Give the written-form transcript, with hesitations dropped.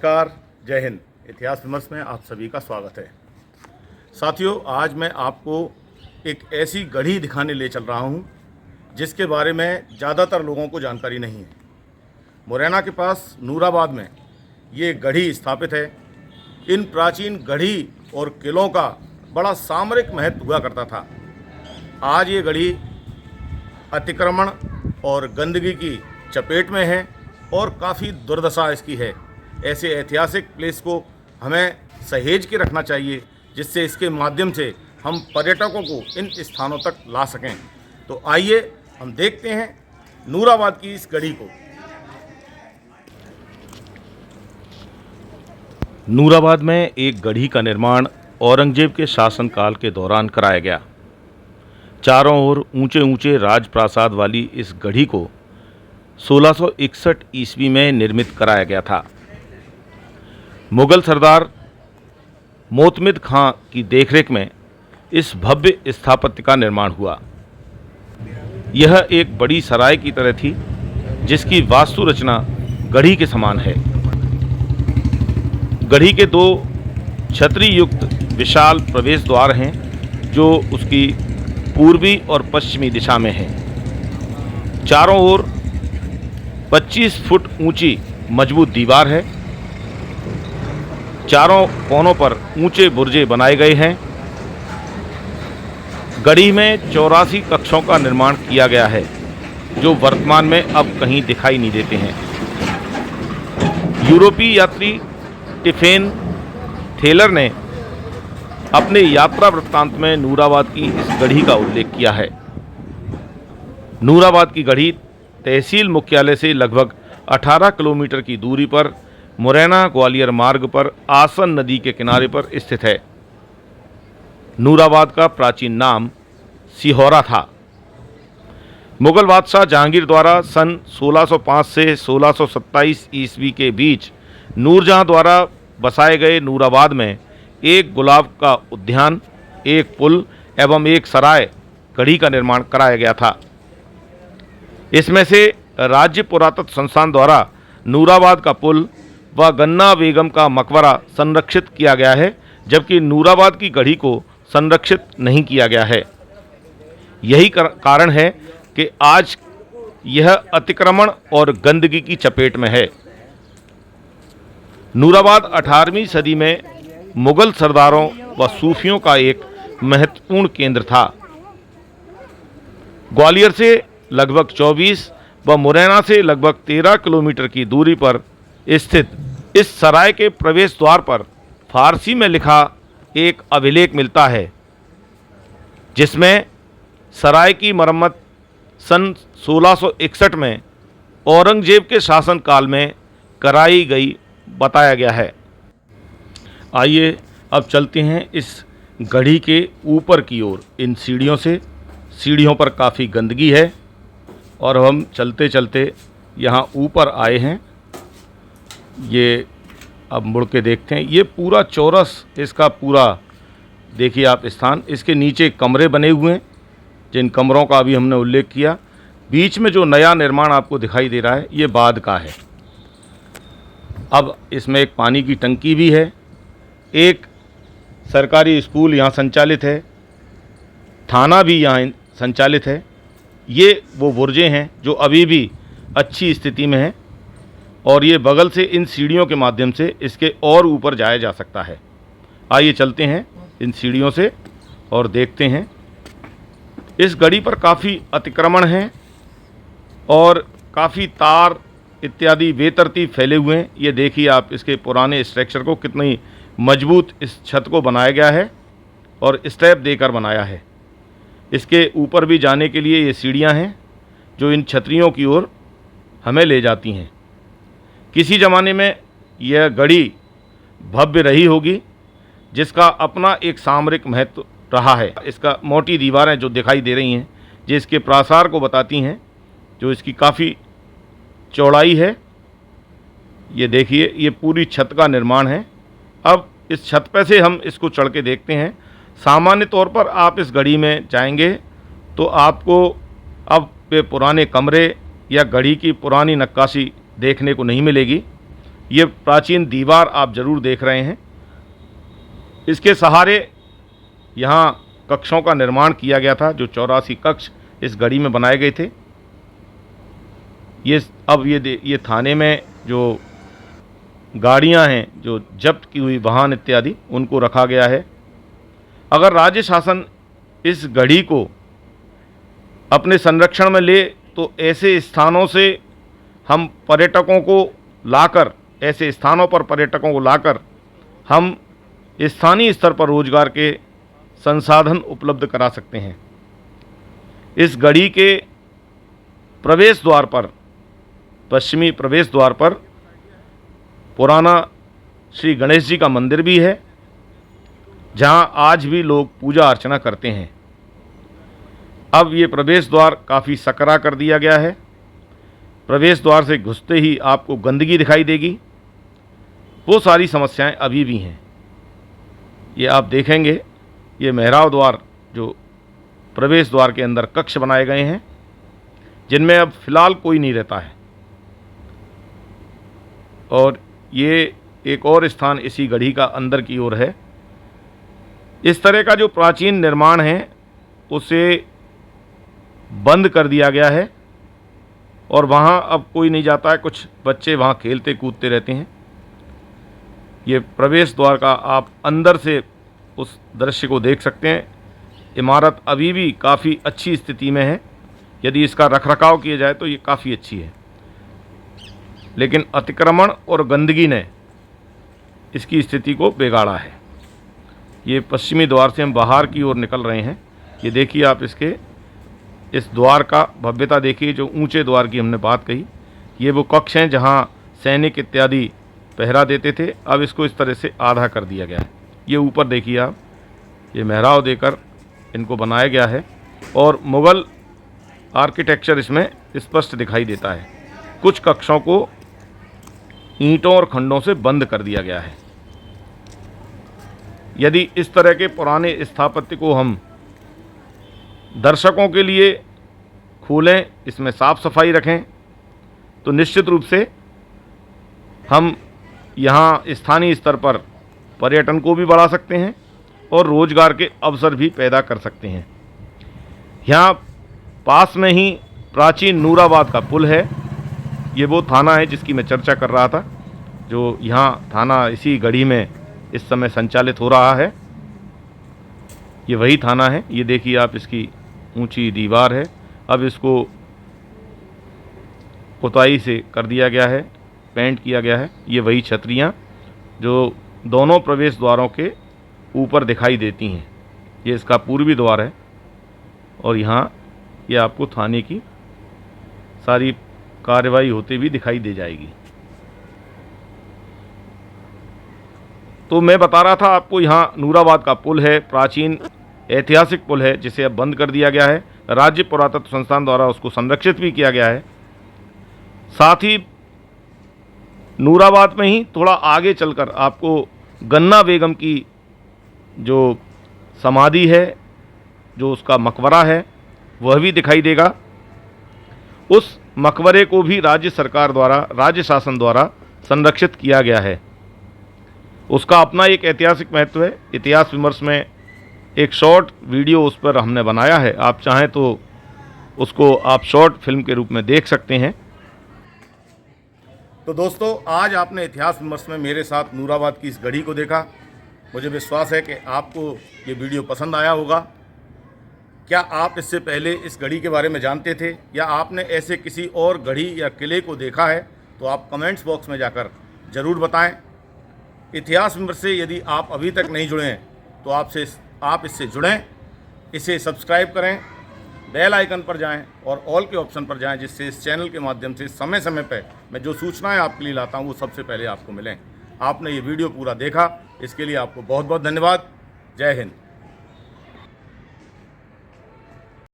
नमस्कार, जय हिंद। इतिहास विमर्श में आप सभी का स्वागत है। साथियों, आज मैं आपको एक ऐसी गढ़ी दिखाने ले चल रहा हूँ जिसके बारे में ज़्यादातर लोगों को जानकारी नहीं है। मुरैना के पास नूराबाद में ये गढ़ी स्थापित है। इन प्राचीन गढ़ी और किलों का बड़ा सामरिक महत्व हुआ करता था। आज ये गढ़ी अतिक्रमण और गंदगी की चपेट में है और काफ़ी दुर्दशा इसकी है। ऐसे ऐतिहासिक प्लेस को हमें सहेज के रखना चाहिए, जिससे इसके माध्यम से हम पर्यटकों को इन स्थानों तक ला सकें। तो आइए हम देखते हैं नूराबाद की इस गढ़ी को। नूराबाद में एक गढ़ी का निर्माण औरंगजेब के शासनकाल के दौरान कराया गया। चारों ओर ऊंचे ऊंचे राजप्रासाद वाली इस गढ़ी को 1661 ईस्वी में निर्मित कराया गया था। मुगल सरदार मोतमिद खां की देखरेख में इस भव्य स्थापत्य का निर्माण हुआ। यह एक बड़ी सराय की तरह थी, जिसकी वास्तु रचना गढ़ी के समान है। गढ़ी के दो छतरी युक्त विशाल प्रवेश द्वार हैं, जो उसकी पूर्वी और पश्चिमी दिशा में हैं। चारों ओर 25 फुट ऊंची मजबूत दीवार है। चारों कोनों पर ऊंचे बुर्जे बनाए गए हैं। गढ़ी में 84 कक्षों का निर्माण किया गया है, जो वर्तमान में अब कहीं दिखाई नहीं देते हैं। यूरोपीय यात्री टिफेन थेलर ने अपने यात्रा वृत्तांत में नूराबाद की इस गढ़ी का उल्लेख किया है। नूराबाद की गढ़ी तहसील मुख्यालय से लगभग 18 किलोमीटर की दूरी पर मुरैना ग्वालियर मार्ग पर आसन नदी के किनारे पर स्थित है। नूराबाद का प्राचीन नाम सिहोरा था। मुगल बादशाह जहांगीर द्वारा सन 1605 से 1627 ईस्वी के बीच नूरजहां द्वारा बसाए गए नूराबाद में एक गुलाब का उद्यान, एक पुल एवं एक सराय गढ़ी का निर्माण कराया गया था। इसमें से राज्य पुरातत्व संस्थान द्वारा नूराबाद का पुल व गन्ना बेगम का मकबरा संरक्षित किया गया है, जबकि नूराबाद की गढ़ी को संरक्षित नहीं किया गया है। यही कारण है कि आज यह अतिक्रमण और गंदगी की चपेट में है। नूराबाद 18वीं सदी में मुगल सरदारों व सूफियों का एक महत्वपूर्ण केंद्र था। ग्वालियर से लगभग 24 व मुरैना से लगभग 13 किलोमीटर की दूरी पर स्थित इस सराय के प्रवेश द्वार पर फारसी में लिखा एक अभिलेख मिलता है, जिसमें सराय की मरम्मत सन 1661 में औरंगजेब के शासनकाल में कराई गई बताया गया है। आइए अब चलते हैं इस गढ़ी के ऊपर की ओर। इन सीढ़ियों पर काफ़ी गंदगी है और हम चलते चलते यहाँ ऊपर आए हैं। ये अब मुड़ के देखते हैं। ये पूरा चौरस इसका पूरा देखिए आप स्थान। इसके नीचे कमरे बने हुए हैं, जिन कमरों का अभी हमने उल्लेख किया। बीच में जो नया निर्माण आपको दिखाई दे रहा है, ये बाद का है। अब इसमें एक पानी की टंकी भी है। एक सरकारी स्कूल यहाँ संचालित है। थाना भी यहाँ संचालित है। ये वो बुर्जे हैं जो अभी भी अच्छी स्थिति में हैं, और ये बगल से इन सीढ़ियों के माध्यम से इसके और ऊपर जाया जा सकता है। आइए चलते हैं इन सीढ़ियों से और देखते हैं। इस गढ़ी पर काफ़ी अतिक्रमण हैं और काफ़ी तार इत्यादि बेतरतीब फैले हुए हैं। ये देखिए आप इसके पुराने स्ट्रक्चर को, कितनी मजबूत इस छत को बनाया गया है और स्टेप देकर बनाया है। इसके ऊपर भी जाने के लिए ये सीढ़ियाँ हैं, जो इन छतरियों की ओर हमें ले जाती हैं। किसी ज़माने में यह गढ़ी भव्य रही होगी, जिसका अपना एक सामरिक महत्व रहा है। इसका मोटी दीवारें जो दिखाई दे रही हैं, जो इसके प्रासार को बताती हैं, जो इसकी काफ़ी चौड़ाई है। ये देखिए, ये पूरी छत का निर्माण है। अब इस छत पे से हम इसको चढ़ के देखते हैं। सामान्य तौर पर आप इस गढ़ी में जाएंगे तो आपको अब पे पुराने कमरे या गढ़ी की पुरानी नक्काशी देखने को नहीं मिलेगी। ये प्राचीन दीवार आप जरूर देख रहे हैं। इसके सहारे यहाँ कक्षों का निर्माण किया गया था, जो 84 कक्ष इस गढ़ी में बनाए गए थे। ये थाने में जो गाड़ियाँ हैं, जो जब्त की हुई वाहन इत्यादि, उनको रखा गया है। अगर राज्य शासन इस गढ़ी को अपने संरक्षण में ले तो ऐसे स्थानों से हम पर्यटकों को लाकर, ऐसे स्थानों पर पर्यटकों को लाकर हम स्थानीय स्तर पर रोजगार के संसाधन उपलब्ध करा सकते हैं। इस गढ़ी के प्रवेश द्वार पर, पश्चिमी प्रवेश द्वार पर पुराना श्री गणेश जी का मंदिर भी है, जहां आज भी लोग पूजा अर्चना करते हैं। अब ये प्रवेश द्वार काफ़ी सकरा कर दिया गया है। प्रवेश द्वार से घुसते ही आपको गंदगी दिखाई देगी। वो सारी समस्याएं अभी भी हैं। ये आप देखेंगे, ये मेहराब द्वार, जो प्रवेश द्वार के अंदर कक्ष बनाए गए हैं, जिनमें अब फिलहाल कोई नहीं रहता है। और ये एक और स्थान इसी गढ़ी का अंदर की ओर है। इस तरह का जो प्राचीन निर्माण है उसे बंद कर दिया गया है और वहाँ अब कोई नहीं जाता है। कुछ बच्चे वहाँ खेलते कूदते रहते हैं। ये प्रवेश द्वार का आप अंदर से उस दृश्य को देख सकते हैं। इमारत अभी भी काफ़ी अच्छी स्थिति में है। यदि इसका रखरखाव किया जाए तो ये काफ़ी अच्छी है, लेकिन अतिक्रमण और गंदगी ने इसकी स्थिति को बिगाड़ा है। ये पश्चिमी द्वार से हम बाहर की ओर निकल रहे हैं। ये देखिए आप, इस द्वार का भव्यता देखिए। जो ऊंचे द्वार की हमने बात कही, ये वो कक्ष हैं जहां सैनिक इत्यादि पहरा देते थे। अब इसको इस तरह से आधा कर दिया गया है। ये ऊपर देखिए आप, ये मेहराब देकर इनको बनाया गया है और मुग़ल आर्किटेक्चर इसमें स्पष्ट दिखाई देता है। कुछ कक्षों को ईंटों और खंडों से बंद कर दिया गया है। यदि इस तरह के पुराने स्थापत्य को हम दर्शकों के लिए खोलें, इसमें साफ सफाई रखें, तो निश्चित रूप से हम यहाँ स्थानीय स्तर पर पर्यटन को भी बढ़ा सकते हैं और रोजगार के अवसर भी पैदा कर सकते हैं। यहाँ पास में ही प्राचीन नूराबाद का पुल है। ये वो थाना है जिसकी मैं चर्चा कर रहा था, जो यहाँ थाना इसी गढ़ी में इस समय संचालित हो रहा है। ये वही थाना है। ये देखिए आप, इसकी ऊंची दीवार है। अब इसको पुताई से कर दिया गया है, पेंट किया गया है। ये वही छतरियाँ जो दोनों प्रवेश द्वारों के ऊपर दिखाई देती हैं। ये इसका पूर्वी द्वार है और यहाँ ये आपको थाने की सारी कार्रवाई होते भी दिखाई दे जाएगी। तो मैं बता रहा था आपको, यहाँ नूराबाद का पुल है, प्राचीन ऐतिहासिक पुल है, जिसे अब बंद कर दिया गया है। राज्य पुरातत्व संस्थान द्वारा उसको संरक्षित भी किया गया है। साथ ही नूराबाद में ही थोड़ा आगे चलकर आपको गन्ना बेगम की जो समाधि है, जो उसका मकबरा है, वह भी दिखाई देगा। उस मकबरे को भी राज्य सरकार द्वारा, राज्य शासन द्वारा संरक्षित किया गया है। उसका अपना एक ऐतिहासिक महत्व है। इतिहास विमर्श में एक शॉर्ट वीडियो उस पर हमने बनाया है। आप चाहें तो उसको आप शॉर्ट फिल्म के रूप में देख सकते हैं। तो दोस्तों, आज आपने इतिहास विमर्श में मेरे साथ नूराबाद की इस गढ़ी को देखा। मुझे विश्वास है कि आपको ये वीडियो पसंद आया होगा। क्या आप इससे पहले इस गढ़ी के बारे में जानते थे, या आपने ऐसे किसी और गढ़ी या किले को देखा है? तो आप कमेंट्स बॉक्स में जाकर ज़रूर बताएं। इतिहास विमर्श से यदि आप अभी तक नहीं जुड़े हैं तो आप इससे जुड़ें, इसे सब्सक्राइब करें, बेल आइकन पर जाएं और ऑल के ऑप्शन पर जाएं, जिससे इस चैनल के माध्यम से समय समय पर मैं जो सूचनाएं आपके लिए लाता हूं वो सबसे पहले आपको मिलें। आपने ये वीडियो पूरा देखा, इसके लिए आपको बहुत बहुत धन्यवाद। जय हिंद।